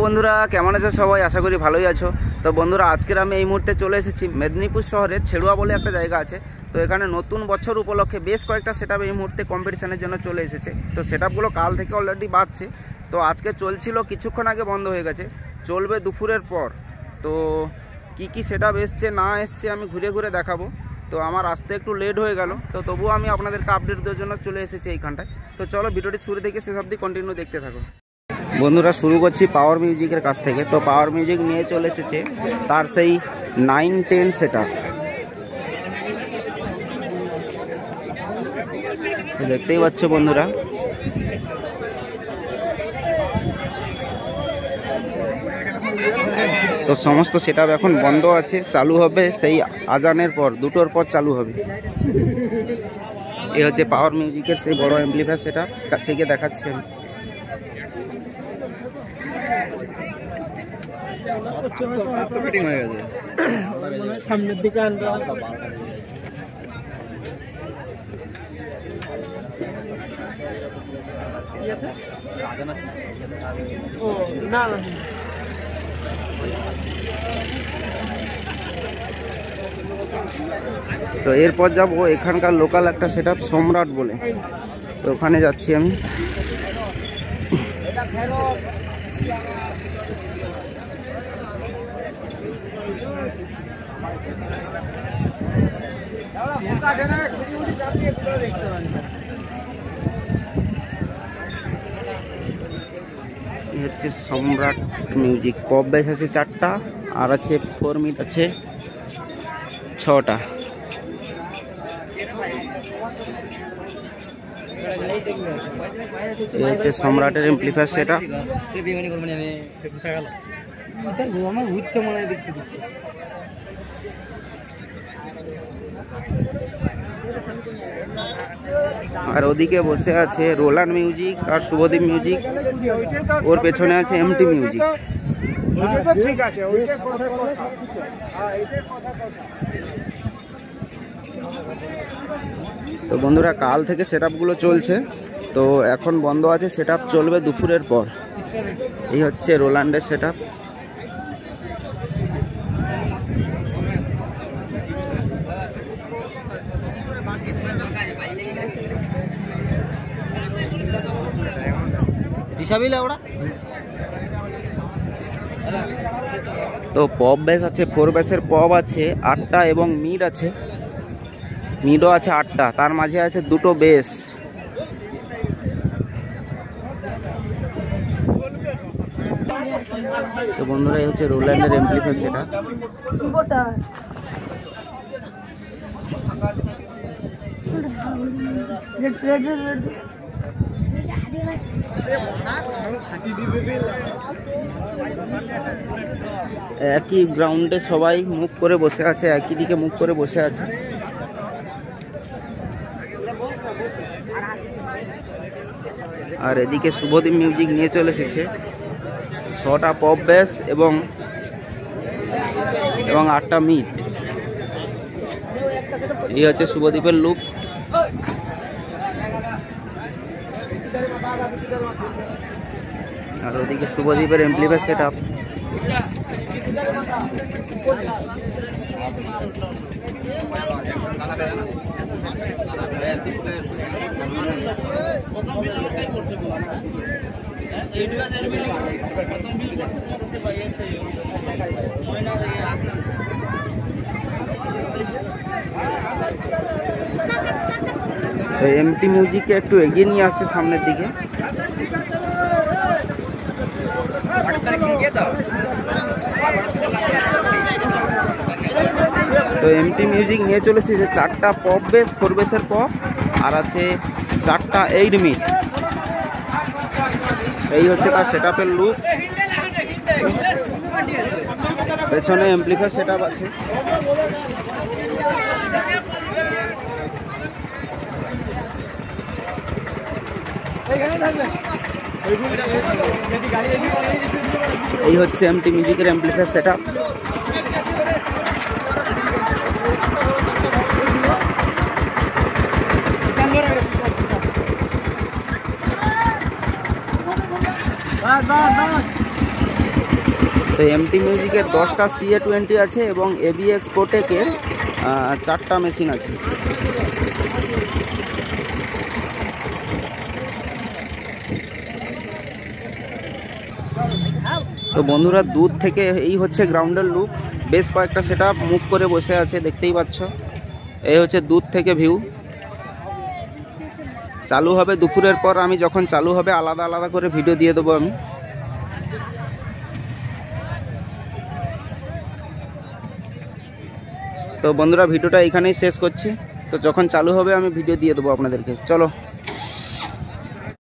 বন্ধুরা কেমন আছো সবাই? আশা করি ভালোই আছো। তো বন্ধুরা আজকের আমি এই মুহূর্তে চলে এসেছি মেদিনীপুর শহরের ছেড়ুয়া বলে একটা জায়গা আছে। তো এখানে নতুন বছর উপলক্ষে বেশ কয়েকটা সেটআপ এই মুহূর্তে কম্পিটিশনের জন্য চলে এসেছে। তো সেটআপগুলো কাল থেকে অলরেডি বাজছে। তো আজকে চলছিল, কিছুক্ষণ আগে বন্ধ হয়ে গেছে, চলবে দুপুরের পর। তো কি সেটআপ এসছে না এসছে আমি ঘুরে ঘুরে দেখাবো। তো আমার আসতে একটু লেট হয়ে গেল, তো তবুও আমি আপনাদেরকে আপডেট দেওয়ার জন্য চলে এসেছি এইখানটায়। তো চলো ভিডিওটি শুরু থেকে শেষ অবধি কন্টিনিউ দেখতে থাকো। বন্ধুরা শুরু করছি পাওয়ার মিউজিকের কাছ থেকে। তো পাওয়ার মিউজিক নিয়ে চলে এসেছে তার সেই 910 সেটআপ। দেখতেই পাচ্ছ বন্ধুরা, তো সমস্ত সেটআপ এখন বন্ধ আছে, চালু হবে সেই আজানের পর, দুটোর পর চালু হবে। এই হচ্ছে পাওয়ার মিউজিকের সেই বড় অ্যাম্পলিফায়ার সেটআপ, কাছে গিয়ে দেখাচ্ছি আমি। সামনের দিকে আনতে না না তো এরপর যাব এখানকার লোকাল একটা সেটআপ সম্রাট বলে, তো ওখানে যাচ্ছি আমি। হচ্ছে সম্রাট মিউজিক। পপ বেস আছে 4টা, আর আছে 4 মিট আছে 6টা। এই হচ্ছে সম্রাটের এমপ্লিফায়ার সেটা। আর ওদিকে বসে আছে রোলান মিউজিক আর শুভদীপ মিউজিক, ওর পেছনে আছে এমটি মিউজিক। তো বন্ধুরা কাল থেকে সেটআপগুলো চলছে, তো এখন বন্ধ আছে, সেটআপ চলবে দুপুরের পর। এই হচ্ছে রোল্যান্ডের সেটআপ। তো পপ বেস আছে, 4 বেসের পপ আছে 8টা এবং মিড আছে, মিডও আছে 8টা, তার মাঝে আছে 2টো বেস। তো বন্ধুরা এই হচ্ছে রোল্যান্ডের এমপ্লিফায়ার সেটা। একই গ্রাউন্ডে সবাই মুভ করে বসে আছে, একই দিকে মুভ করে বসে আছে। আর এদিকে শুভদীপ মিউজিক নিয়ে চলে এসেছে 6টা পপ বেস এবং 8টা মিট। এই হচ্ছে শুভদীপের লুক। আর ওদিকে শুভদীপের এমপ্লিফায়ার সেটআপ। এমটি মিউজিককে একটু এগিয়ে নিয়ে আসছে সামনের দিকে। তো এমটি মিউজিক নিয়ে চলেছে যে 4টা পপ বেস, 4 বেসের পপ, আর আছে 4টা 8 মিট। এই হচ্ছে তার সেটআপের লুক। পেছনে এমপ্লিফায়ার সেটআপ আছে। এই হচ্ছে এমটি মিউজিকের এমপ্লিফায়ার সেটআপ। তো এমটি মিউজিকের 10টা CA20 আছে এবং ABX Protec-এর 4টা মেশিন আছে। তো বন্ধুরা দূর থেকে এই হচ্ছে গ্রাউন্ডের লুক, বেশ কয়েকটা সেটআপ মুভ করে বসে আছে, দেখতেই পাচ্ছ। এই হচ্ছে দূর থেকে ভিউ। চালু হবে দুপুরের পর, আমি যখন চালু হবে আলাদা আলাদা করে ভিডিও দিয়ে দেবো আমি। তো বন্ধুরা ভিডিওটা এখানেই শেষ করছি, তো যখন চালু হবে আমি ভিডিও দিয়ে দেবো আপনাদেরকে। চলো।